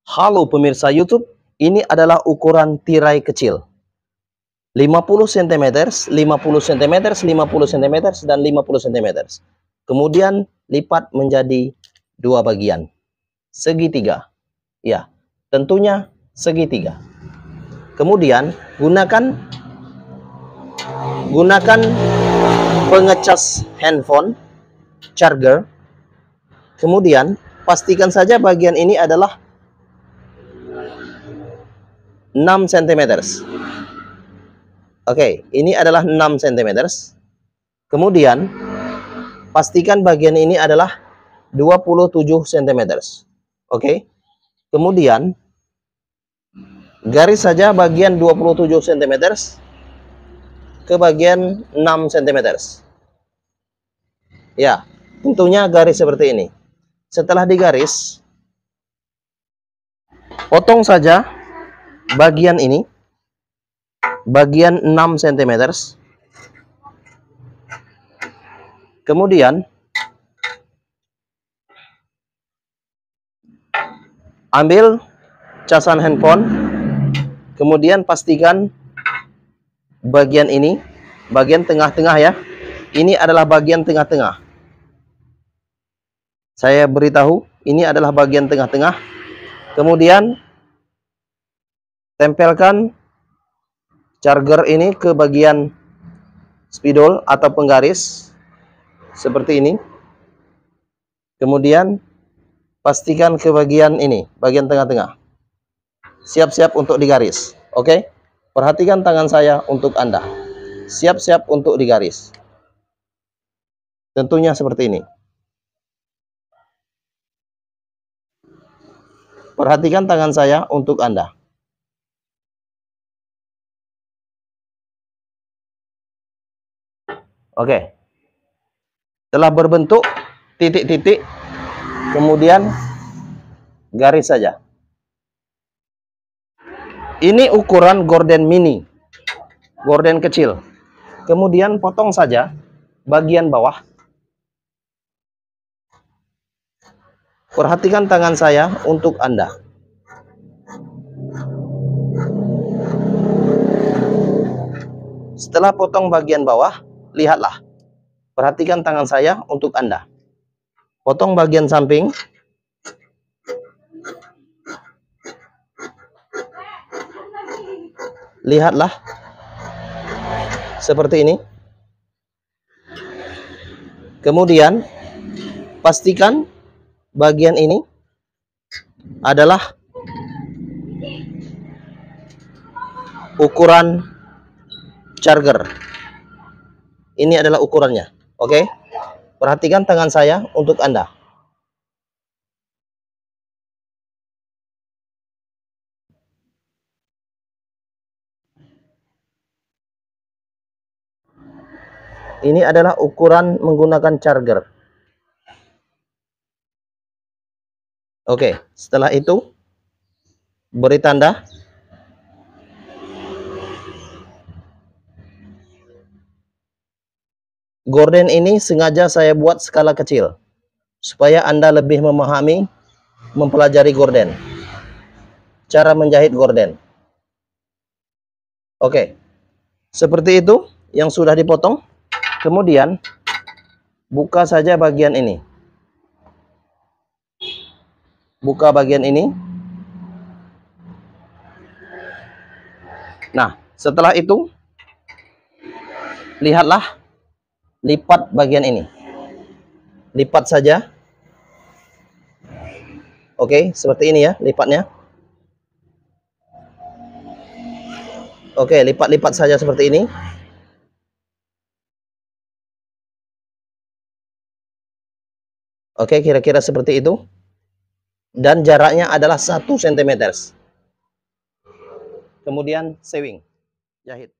Halo pemirsa YouTube, ini adalah ukuran tirai kecil. 50 cm, 50 cm, 50 cm, dan 50 cm. Kemudian lipat menjadi dua bagian. Segitiga. Ya, tentunya segitiga. Kemudian gunakan pengecas handphone, charger. Kemudian pastikan saja bagian ini adalah 6 cm. Oke, ini adalah 6 cm. Kemudian pastikan bagian ini adalah 27 cm. Oke. Kemudian garis saja bagian 27 cm ke bagian 6 cm. Ya, tentunya garis seperti ini. Setelah digaris, potong saja bagian ini, bagian 6 cm. Kemudian ambil casan handphone, kemudian pastikan bagian ini, bagian tengah-tengah ya. Ini adalah bagian tengah-tengah. Saya beritahu, ini adalah bagian tengah-tengah. Kemudian tempelkan charger ini ke bagian spidol atau penggaris seperti ini. Kemudian pastikan ke bagian ini, bagian tengah-tengah. Siap-siap untuk digaris. Oke? Perhatikan tangan saya untuk Anda. Siap-siap untuk digaris. Tentunya seperti ini. Perhatikan tangan saya untuk Anda. Oke. Telah berbentuk titik-titik, kemudian garis saja. Ini ukuran gorden mini, gorden kecil. Kemudian potong saja bagian bawah. Perhatikan tangan saya untuk Anda. Setelah potong bagian bawah, lihatlah. Perhatikan tangan saya untuk Anda. Potong bagian samping. Lihatlah. Seperti ini. Kemudian, pastikan bagian ini adalah ukuran charger. Ini adalah ukurannya. Oke. Perhatikan tangan saya untuk Anda. Ini adalah ukuran menggunakan charger. Oke, setelah itu beri tanda. Gorden ini sengaja saya buat skala kecil supaya Anda lebih memahami, mempelajari gorden, cara menjahit gorden. Oke, seperti itu yang sudah dipotong. Kemudian buka saja bagian ini. Buka bagian ini. Nah, setelah itu lihatlah, lipat bagian ini. Lipat saja. Oke, seperti ini ya lipatnya. Oke, lipat-lipat saja seperti ini. Oke, kira-kira seperti itu. Dan jaraknya adalah 1 cm. Kemudian sewing, jahit.